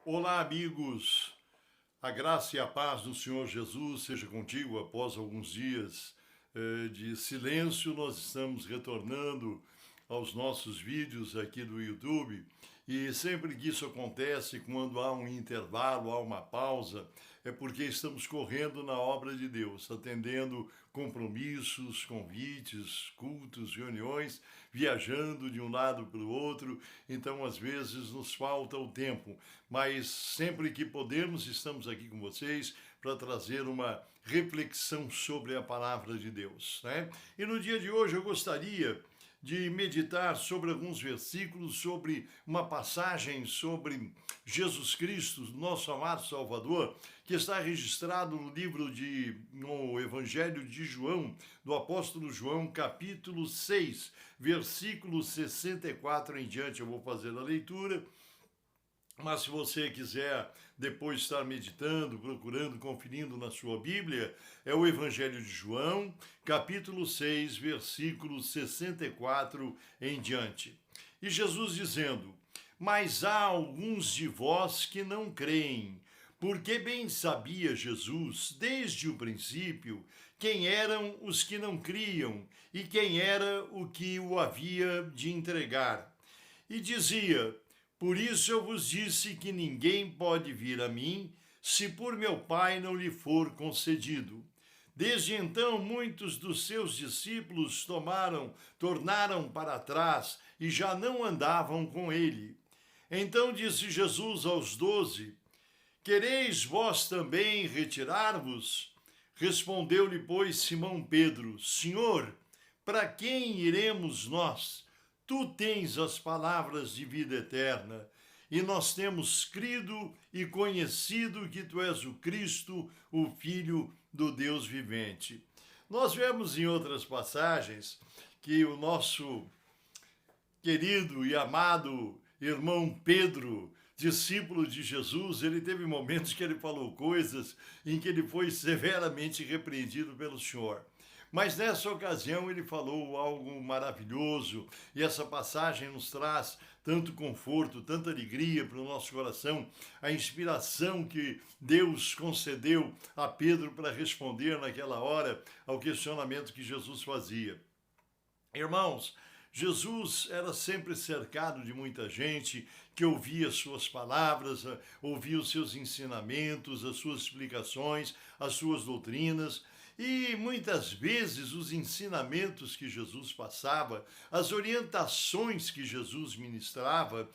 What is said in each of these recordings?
Olá, amigos. A graça e a paz do Senhor Jesus seja contigo. Após alguns dias de silêncio, nós estamos retornando aos nossos vídeos aqui do YouTube. E sempre que isso acontece, quando há um intervalo, há uma pausa, é porque estamos correndo na obra de Deus, atendendo compromissos, convites, cultos, reuniões, viajando de um lado para o outro. Então, às vezes, nos falta o tempo, mas sempre que podemos, estamos aqui com vocês para trazer uma reflexão sobre a palavra de Deus, né? E no dia de hoje eu gostaria de meditar sobre alguns versículos, sobre uma passagem sobre Jesus Cristo, nosso amado Salvador, que está registrado no Evangelho de João, do apóstolo João, capítulo 6, versículo 64 em diante. Eu vou fazer a leitura. Mas se você quiser depois estar meditando, procurando, conferindo na sua Bíblia, é o Evangelho de João, capítulo 6, versículo 64 em diante. E Jesus dizendo: Mas há alguns de vós que não creem, porque bem sabia Jesus, desde o princípio, quem eram os que não criam e quem era o que o havia de entregar. E dizia: Por isso eu vos disse que ninguém pode vir a mim, se por meu Pai não lhe for concedido. Desde então, muitos dos seus discípulos tornaram para trás e já não andavam com ele. Então disse Jesus aos 12: Quereis vós também retirar-vos? Respondeu-lhe, pois, Simão Pedro: Senhor, para quem iremos nós? Tu tens as palavras de vida eterna, e nós temos crido e conhecido que tu és o Cristo, o Filho do Deus vivente. Nós vemos em outras passagens que o nosso querido e amado irmão Pedro, discípulo de Jesus, ele teve momentos que ele falou coisas em que ele foi severamente repreendido pelo Senhor. Mas nessa ocasião ele falou algo maravilhoso, e essa passagem nos traz tanto conforto, tanta alegria para o nosso coração, a inspiração que Deus concedeu a Pedro para responder naquela hora ao questionamento que Jesus fazia. Irmãos, Jesus era sempre cercado de muita gente que ouvia suas palavras, ouvia os seus ensinamentos, as suas explicações, as suas doutrinas. E muitas vezes os ensinamentos que Jesus passava, as orientações que Jesus ministrava,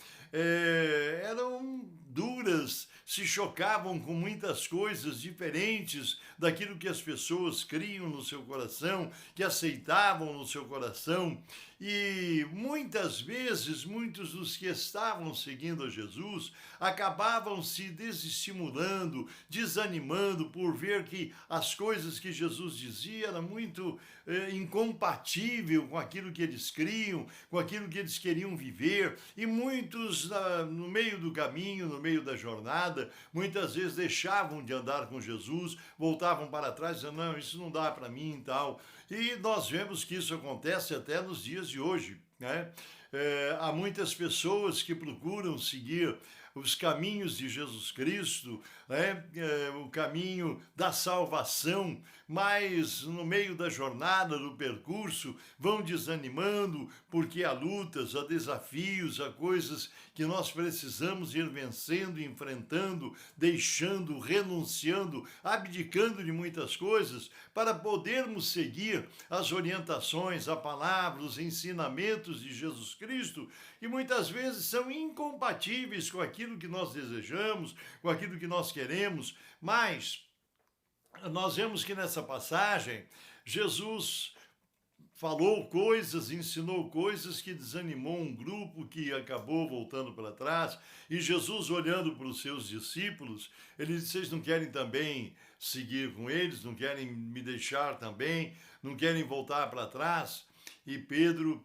eram duras, se chocavam com muitas coisas diferentes daquilo que as pessoas criam no seu coração, que aceitavam no seu coração. E muitas vezes, muitos dos que estavam seguindo a Jesus acabavam se desestimulando, desanimando por ver que as coisas que Jesus dizia eram muito incompatível com aquilo que eles criam, com aquilo que eles queriam viver. E muitos, no meio do caminho, no meio da jornada, muitas vezes deixavam de andar com Jesus, voltavam para trás, dizendo: não, isso não dá para mim e tal. E nós vemos que isso acontece até nos dias de hoje, né? Há muitas pessoas que procuram seguir os caminhos de Jesus Cristo, né? O caminho da salvação, mas no meio da jornada, do percurso, vão desanimando porque há lutas, há desafios, há coisas que nós precisamos ir vencendo, enfrentando, deixando, renunciando, abdicando de muitas coisas para podermos seguir as orientações, a palavra, os ensinamentos de Jesus Cristo, que muitas vezes são incompatíveis com aquilo que nós desejamos, com aquilo que nós queremos. Mas nós vemos que nessa passagem Jesus falou coisas, ensinou coisas que desanimou um grupo que acabou voltando para trás. E Jesus, olhando para os seus discípulos, ele disse: vocês não querem também seguir com eles? Não querem me deixar também? Não querem voltar para trás? E Pedro,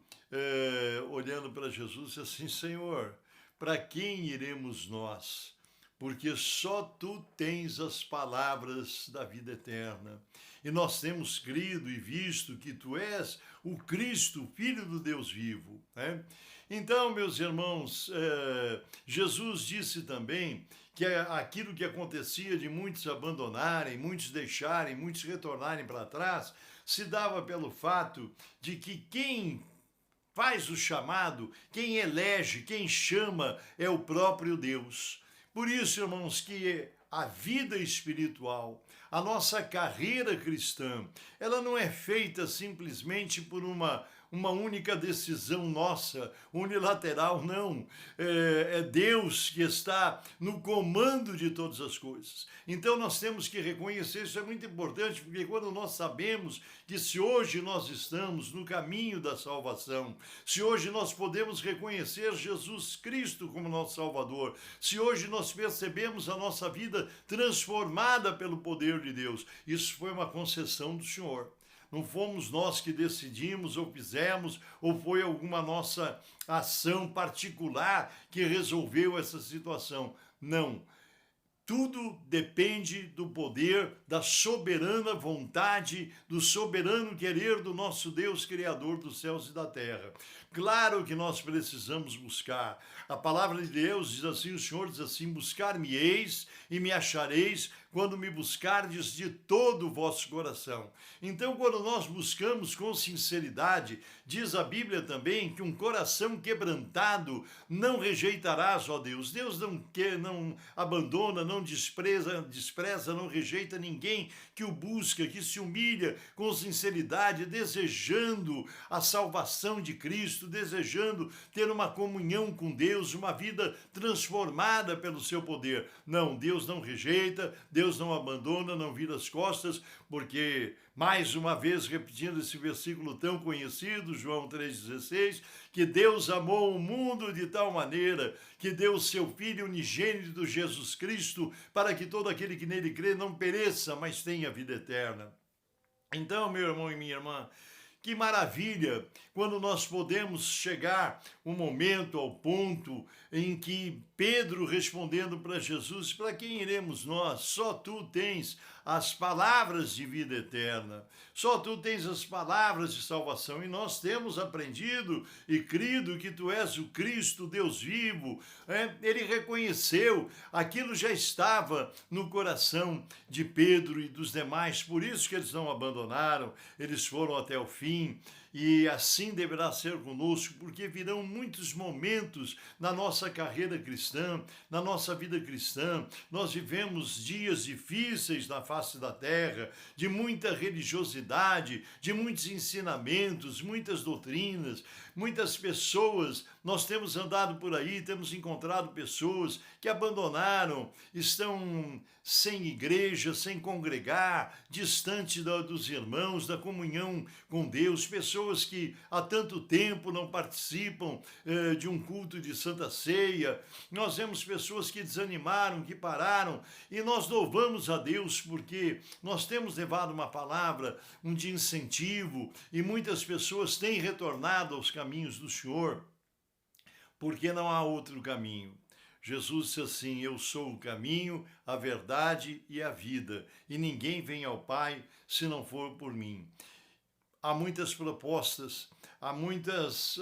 olhando para Jesus, disse assim: Senhor, para quem iremos nós? Porque só tu tens as palavras da vida eterna. E nós temos crido e visto que tu és o Cristo, Filho do Deus vivo, né? Então, meus irmãos, Jesus disse também que aquilo que acontecia de muitos abandonarem, muitos deixarem, muitos retornarem para trás, se dava pelo fato de que quem faz o chamado, quem elege, quem chama é o próprio Deus. Por isso, irmãos, que a vida espiritual, a nossa carreira cristã, ela não é feita simplesmente por uma única decisão nossa, unilateral, não. É Deus que está no comando de todas as coisas. Então nós temos que reconhecer, isso é muito importante, porque quando nós sabemos que se hoje nós estamos no caminho da salvação, se hoje nós podemos reconhecer Jesus Cristo como nosso Salvador, se hoje nós percebemos a nossa vida transformada pelo poder de Deus, isso foi uma concessão do Senhor. Não fomos nós que decidimos ou fizemos, ou foi alguma nossa ação particular que resolveu essa situação. Não. Tudo depende do poder, da soberana vontade, do soberano querer do nosso Deus, Criador dos céus e da terra. Claro que nós precisamos buscar. A palavra de Deus diz assim, o Senhor diz assim, buscar-me-eis e me achareis quando me buscardes de todo o vosso coração. Então, quando nós buscamos com sinceridade, diz a Bíblia também que um coração quebrantado não rejeitarás, ó Deus. Deus não abandona, não despreza, não rejeita ninguém que o busca, que se humilha com sinceridade, desejando a salvação de Cristo, desejando ter uma comunhão com Deus, uma vida transformada pelo seu poder. Não, Deus não rejeita, Deus não abandona, não vira as costas, porque, mais uma vez, repetindo esse versículo tão conhecido, João 3,16, que Deus amou o mundo de tal maneira que deu o seu Filho unigênito, Jesus Cristo, para que todo aquele que nele crê não pereça, mas tenha vida eterna. Então, meu irmão e minha irmã, que maravilha quando nós podemos chegar um momento ao ponto em que Pedro respondendo para Jesus, para quem iremos nós? Só tu tens as palavras de vida eterna, só tu tens as palavras de salvação, e nós temos aprendido e crido que tu és o Cristo, Deus vivo. Ele reconheceu, aquilo já estava no coração de Pedro e dos demais, por isso que eles não abandonaram, eles foram até o fim. E assim deverá ser conosco, porque virão muitos momentos na nossa carreira cristã, na nossa vida cristã. Nós vivemos dias difíceis na face da terra, de muita religiosidade, de muitos ensinamentos, muitas doutrinas, muitas pessoas. Nós temos andado por aí, temos encontrado pessoas que abandonaram, estão sem igreja, sem congregar, distante dos irmãos, da comunhão com Deus, pessoas que há tanto tempo não participam de um culto de Santa Ceia. Nós vemos pessoas que desanimaram, que pararam, e nós louvamos a Deus porque nós temos levado uma palavra, de incentivo, e muitas pessoas têm retornado aos caminhos do Senhor, porque não há outro caminho. Jesus disse assim, eu sou o caminho, a verdade e a vida, e ninguém vem ao Pai se não for por mim. Há muitas propostas, há muitos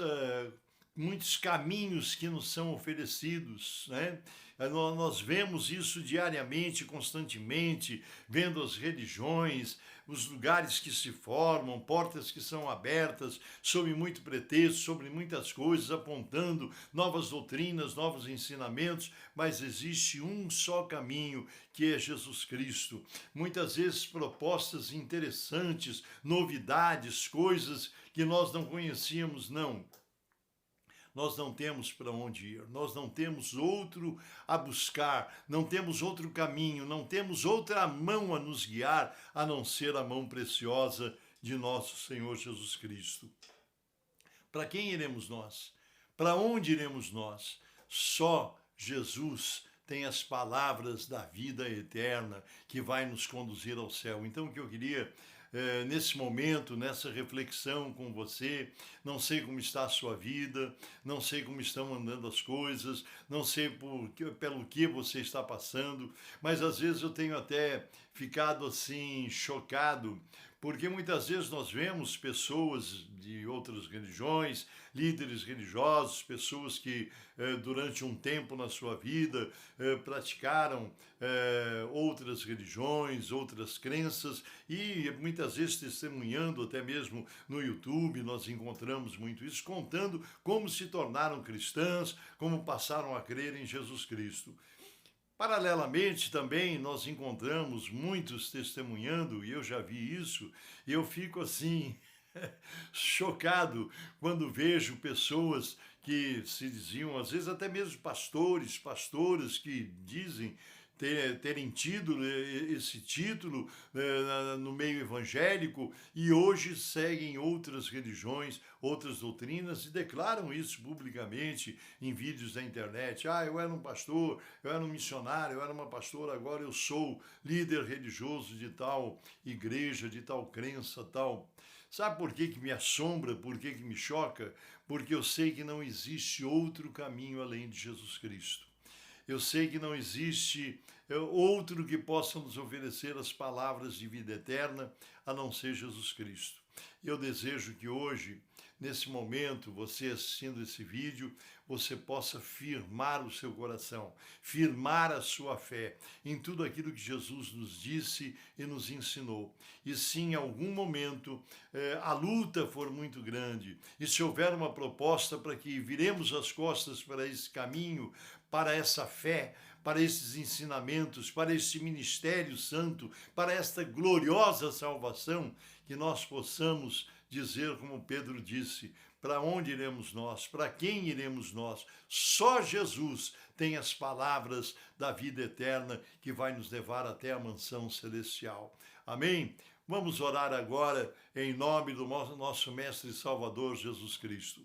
caminhos que nos são oferecidos, né? Nós vemos isso diariamente, constantemente, vendo as religiões, os lugares que se formam, portas que são abertas, sob muito pretexto, sobre muitas coisas, apontando novas doutrinas, novos ensinamentos, mas existe um só caminho, que é Jesus Cristo. Muitas vezes propostas interessantes, novidades, coisas que nós não conhecíamos, não. Nós não temos para onde ir, nós não temos outro a buscar, não temos outro caminho, não temos outra mão a nos guiar, a não ser a mão preciosa de nosso Senhor Jesus Cristo. Para quem iremos nós? Para onde iremos nós? Só Jesus tem as palavras da vida eterna que vai nos conduzir ao céu. Então, o que eu queria nesse momento, nessa reflexão com você, não sei como está a sua vida, não sei como estão andando as coisas, não sei pelo que você está passando, mas às vezes eu tenho até ficado assim chocado, porque muitas vezes nós vemos pessoas de outras religiões, líderes religiosos, pessoas que durante um tempo na sua vida praticaram outras religiões, outras crenças, e muitas vezes testemunhando, até mesmo no YouTube, nós encontramos muito isso, contando como se tornaram cristãs, como passaram a crer em Jesus Cristo. Paralelamente também nós encontramos muitos testemunhando, e eu já vi isso, e eu fico assim chocado quando vejo pessoas que se diziam, às vezes até mesmo pastores, pastoras que dizem terem tido esse título no meio evangélico e hoje seguem outras religiões, outras doutrinas e declaram isso publicamente em vídeos da internet. Ah, eu era um pastor, eu era um missionário, eu era uma pastora, agora eu sou líder religioso de tal igreja, de tal crença, tal. Sabe por que me assombra, por que me choca? Porque eu sei que não existe outro caminho além de Jesus Cristo. Eu sei que não existe outro que possa nos oferecer as palavras de vida eterna, a não ser Jesus Cristo. Eu desejo que hoje, nesse momento, você assistindo esse vídeo, você possa firmar o seu coração, firmar a sua fé em tudo aquilo que Jesus nos disse e nos ensinou. E se em algum momento a luta for muito grande, e se houver uma proposta para que viremos as costas para esse caminho, para essa fé, para esses ensinamentos, para esse ministério santo, para esta gloriosa salvação, que nós possamos dizer, como Pedro disse, para onde iremos nós? Para quem iremos nós? Só Jesus tem as palavras da vida eterna que vai nos levar até a mansão celestial. Amém? Vamos orar agora em nome do nosso Mestre e Salvador Jesus Cristo.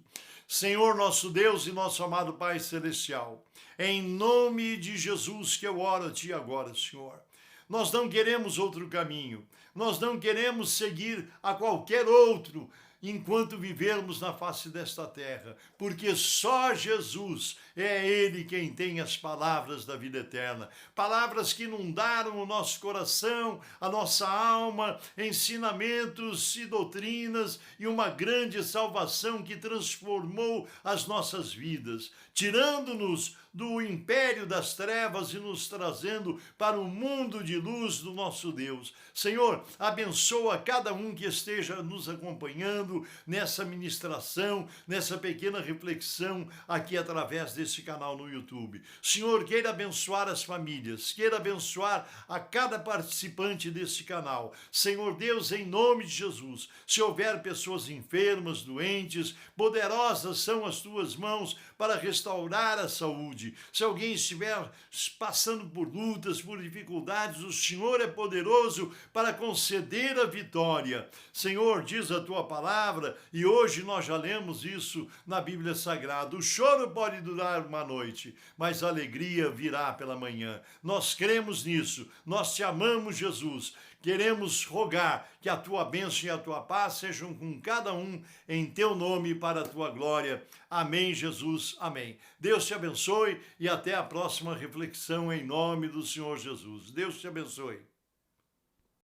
Senhor nosso Deus e nosso amado Pai Celestial, em nome de Jesus que eu oro a Ti agora, Senhor. Nós não queremos outro caminho, nós não queremos seguir a qualquer outro enquanto vivermos na face desta terra, porque só Jesus é Ele quem tem as palavras da vida eterna, palavras que inundaram o nosso coração, a nossa alma, ensinamentos e doutrinas e uma grande salvação que transformou as nossas vidas, tirando-nos do império das trevas e nos trazendo para o mundo de luz do nosso Deus. Senhor, abençoa cada um que esteja nos acompanhando nessa ministração, nessa pequena reflexão aqui através desse canal no YouTube. Senhor, queira abençoar as famílias, queira abençoar a cada participante desse canal. Senhor Deus, em nome de Jesus, se houver pessoas enfermas, doentes, poderosas são as tuas mãos para restaurar a saúde. Se alguém estiver passando por lutas, por dificuldades, o Senhor é poderoso para conceder a vitória. Senhor, diz a tua palavra, e hoje nós já lemos isso na Bíblia Sagrada. O choro pode durar uma noite, mas a alegria virá pela manhã. Nós cremos nisso, nós te amamos, Jesus. Queremos rogar que a tua bênção e a tua paz sejam com cada um em teu nome para a tua glória. Amém, Jesus. Amém. Deus te abençoe e até a próxima reflexão em nome do Senhor Jesus. Deus te abençoe.